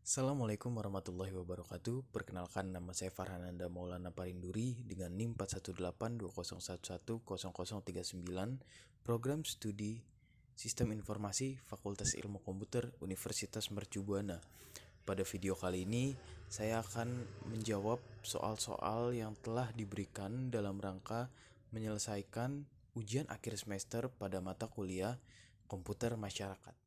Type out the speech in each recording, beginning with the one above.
Assalamualaikum warahmatullahi wabarakatuh. Perkenalkan, nama saya Farhananda Maulana Parinduri dengan NIM 41820110039, Program Studi Sistem Informasi Fakultas Ilmu Komputer Universitas Mercu Buana. Pada video kali ini, saya akan menjawab soal-soal yang telah diberikan dalam rangka menyelesaikan ujian akhir semester pada mata kuliah Komputer Masyarakat.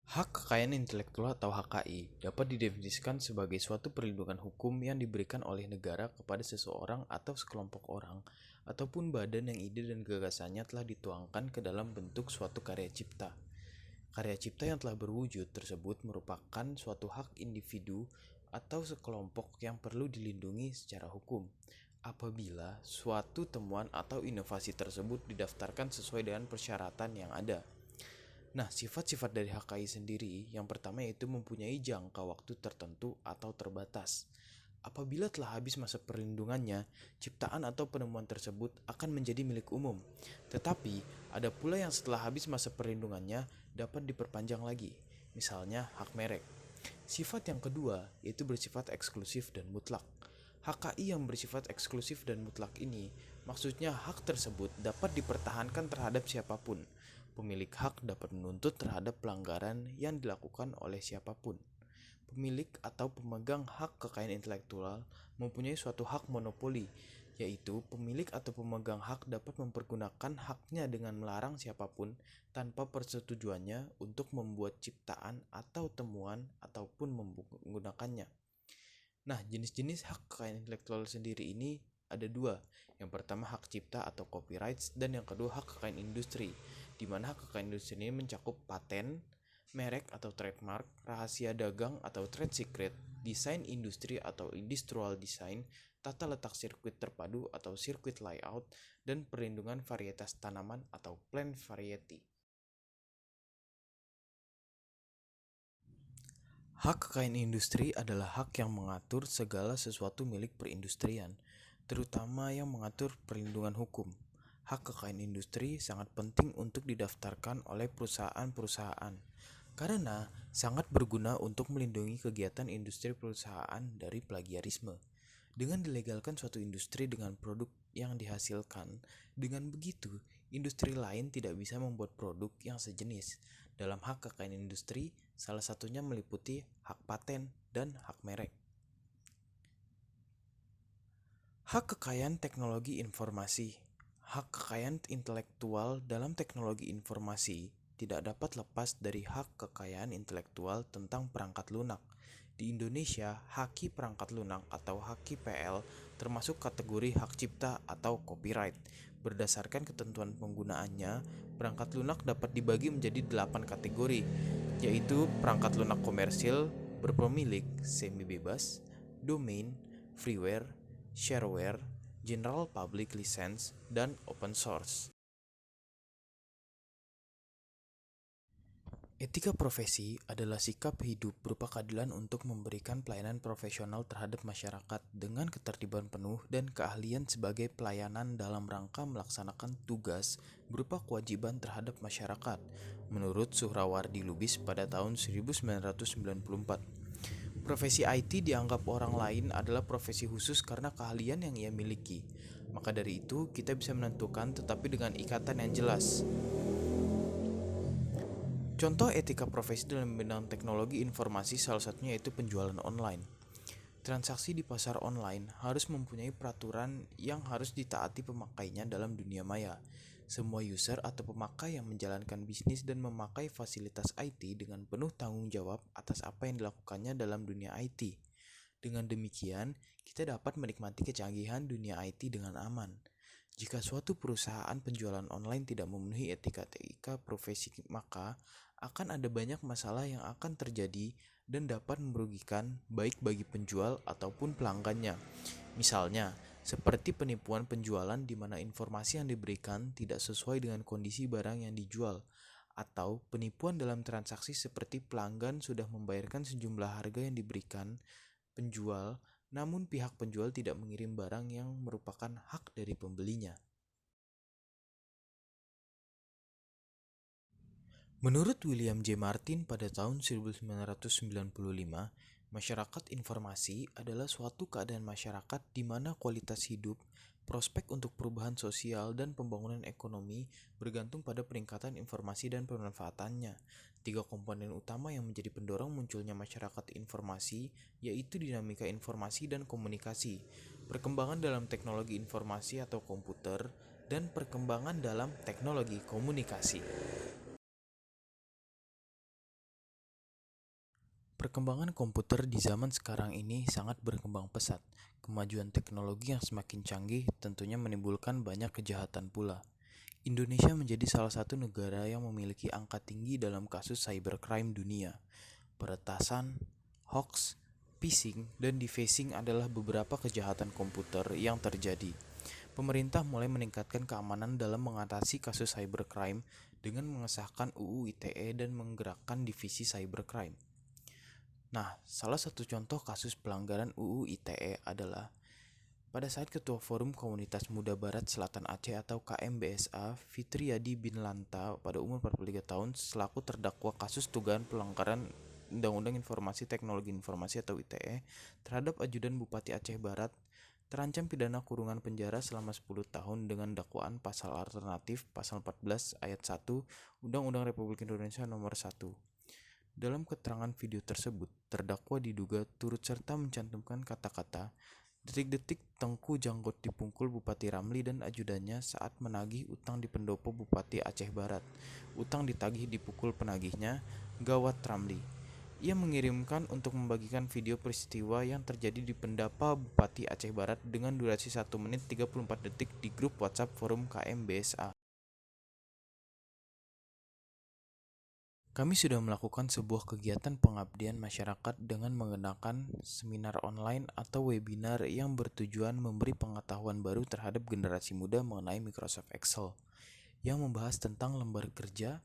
Hak kekayaan intelektual atau HKI dapat didefinisikan sebagai suatu perlindungan hukum yang diberikan oleh negara kepada seseorang atau sekelompok orang ataupun badan yang ide dan gagasannya telah dituangkan ke dalam bentuk suatu karya cipta. Karya cipta yang telah berwujud tersebut merupakan suatu hak individu atau sekelompok yang perlu dilindungi secara hukum apabila suatu temuan atau inovasi tersebut didaftarkan sesuai dengan persyaratan yang ada. Nah, sifat-sifat dari HKI sendiri yang pertama yaitu mempunyai jangka waktu tertentu atau terbatas. Apabila telah habis masa perlindungannya, ciptaan atau penemuan tersebut akan menjadi milik umum. Tetapi, ada pula yang setelah habis masa perlindungannya dapat diperpanjang lagi, misalnya hak merek. Sifat yang kedua yaitu bersifat eksklusif dan mutlak. HKI yang bersifat eksklusif dan mutlak ini, maksudnya hak tersebut dapat dipertahankan terhadap siapapun. Pemilik hak dapat menuntut terhadap pelanggaran yang dilakukan oleh siapapun. Pemilik atau pemegang hak kekayaan intelektual mempunyai suatu hak monopoli, yaitu pemilik atau pemegang hak dapat mempergunakan haknya dengan melarang siapapun tanpa persetujuannya untuk membuat ciptaan atau temuan ataupun menggunakannya. Nah, jenis-jenis hak kekayaan intelektual sendiri ini ada dua. Yang pertama hak cipta atau copyrights, dan yang kedua hak kekayaan industri, di mana hak kekayaan industri ini mencakup paten, merek atau trademark, rahasia dagang atau trade secret, desain industri atau industrial design, tata letak sirkuit terpadu atau sirkuit layout, dan perlindungan varietas tanaman atau plant variety. Hak kekayaan industri adalah hak yang mengatur segala sesuatu milik perindustrian, terutama yang mengatur perlindungan hukum. Hak kekayaan industri sangat penting untuk didaftarkan oleh perusahaan-perusahaan karena sangat berguna untuk melindungi kegiatan industri perusahaan dari plagiarisme. Dengan dilegalkan suatu industri dengan produk yang dihasilkan, dengan begitu industri lain tidak bisa membuat produk yang sejenis. Dalam hak kekayaan industri, salah satunya meliputi hak paten dan hak merek. Hak kekayaan teknologi informasi. Hak kekayaan intelektual dalam teknologi informasi tidak dapat lepas dari hak kekayaan intelektual tentang perangkat lunak. Di Indonesia, haki perangkat lunak atau haki PL termasuk kategori hak cipta atau copyright. Berdasarkan ketentuan penggunaannya, perangkat lunak dapat dibagi menjadi 8 kategori, yaitu perangkat lunak komersil, berpemilik, semi bebas, domain, freeware, shareware, general public license, dan open source. Etika profesi adalah sikap hidup berupa keadilan untuk memberikan pelayanan profesional terhadap masyarakat dengan ketertiban penuh dan keahlian sebagai pelayanan dalam rangka melaksanakan tugas berupa kewajiban terhadap masyarakat, menurut Suhrawardi Lubis pada tahun 1994. Profesi IT dianggap orang lain adalah profesi khusus karena keahlian yang ia miliki. Maka dari itu, kita bisa menentukan tetapi dengan ikatan yang jelas. Contoh etika profesi dalam bidang teknologi informasi salah satunya yaitu penjualan online. Transaksi di pasar online harus mempunyai peraturan yang harus ditaati pemakainya dalam dunia maya. Semua user atau pemakai yang menjalankan bisnis dan memakai fasilitas IT dengan penuh tanggung jawab atas apa yang dilakukannya dalam dunia IT. Dengan demikian, kita dapat menikmati kecanggihan dunia IT dengan aman. Jika suatu perusahaan penjualan online tidak memenuhi etika-etika profesi, maka akan ada banyak masalah yang akan terjadi dan dapat merugikan baik bagi penjual ataupun pelanggannya. Misalnya, seperti penipuan penjualan di mana informasi yang diberikan tidak sesuai dengan kondisi barang yang dijual, atau penipuan dalam transaksi seperti pelanggan sudah membayarkan sejumlah harga yang diberikan penjual, namun pihak penjual tidak mengirim barang yang merupakan hak dari pembelinya. Menurut William J. Martin pada tahun 1995, masyarakat informasi adalah suatu keadaan masyarakat di mana kualitas hidup, prospek untuk perubahan sosial, dan pembangunan ekonomi bergantung pada peningkatan informasi dan pemanfaatannya. Tiga komponen utama yang menjadi pendorong munculnya masyarakat informasi yaitu dinamika informasi dan komunikasi, perkembangan dalam teknologi informasi atau komputer, dan perkembangan dalam teknologi komunikasi. Perkembangan komputer di zaman sekarang ini sangat berkembang pesat. Kemajuan teknologi yang semakin canggih tentunya menimbulkan banyak kejahatan pula. Indonesia menjadi salah satu negara yang memiliki angka tinggi dalam kasus cybercrime dunia. Peretasan, hoax, phishing, dan defacing adalah beberapa kejahatan komputer yang terjadi. Pemerintah mulai meningkatkan keamanan dalam mengatasi kasus cybercrime dengan mengesahkan UU ITE dan menggerakkan divisi cybercrime. Nah, salah satu contoh kasus pelanggaran UU ITE adalah pada saat Ketua Forum Komunitas Muda Barat Selatan Aceh atau KMBSA, Fitriyadi bin Lanta pada umur 43 tahun selaku terdakwa kasus dugaan pelanggaran Undang-Undang Informasi Teknologi Informasi atau ITE terhadap ajudan Bupati Aceh Barat terancam pidana kurungan penjara selama 10 tahun dengan dakwaan pasal alternatif pasal 14 ayat 1 Undang-Undang Republik Indonesia nomor 1. Dalam keterangan video tersebut, terdakwa diduga turut serta mencantumkan kata-kata detik-detik Tengku Janggot dipungkul Bupati Ramli dan ajudannya saat menagih utang di pendopo Bupati Aceh Barat. Utang ditagih dipukul penagihnya, gawat Ramli. Ia mengirimkan untuk membagikan video peristiwa yang terjadi di pendopo Bupati Aceh Barat dengan durasi 1 menit 34 detik di grup WhatsApp Forum KMBSA. Kami sudah melakukan sebuah kegiatan pengabdian masyarakat dengan mengenakan seminar online atau webinar yang bertujuan memberi pengetahuan baru terhadap generasi muda mengenai Microsoft Excel, yang membahas tentang lembar kerja,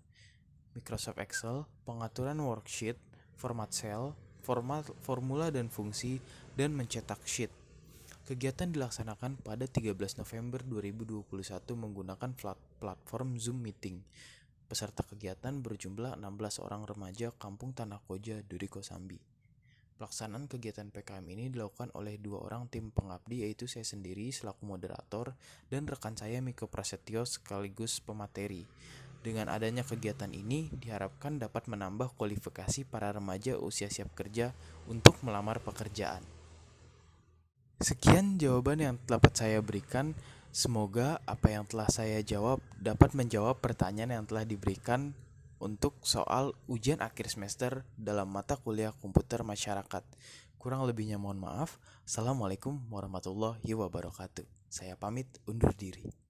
Microsoft Excel, pengaturan worksheet, format sel, format formula dan fungsi, dan mencetak sheet. Kegiatan dilaksanakan pada 13 November 2021 menggunakan platform Zoom Meeting. Peserta kegiatan berjumlah 16 orang remaja Kampung Tanah Koja, Duri Kosambi. Pelaksanaan kegiatan PKM ini dilakukan oleh dua orang tim pengabdi, yaitu saya sendiri selaku moderator dan rekan saya Miko Prasetyo sekaligus pemateri. Dengan adanya kegiatan ini diharapkan dapat menambah kualifikasi para remaja usia siap kerja untuk melamar pekerjaan. Sekian jawaban yang dapat saya berikan. Semoga apa yang telah saya jawab dapat menjawab pertanyaan yang telah diberikan untuk soal ujian akhir semester dalam mata kuliah komputer masyarakat. Kurang lebihnya mohon maaf. Assalamualaikum warahmatullahi wabarakatuh. Saya pamit undur diri.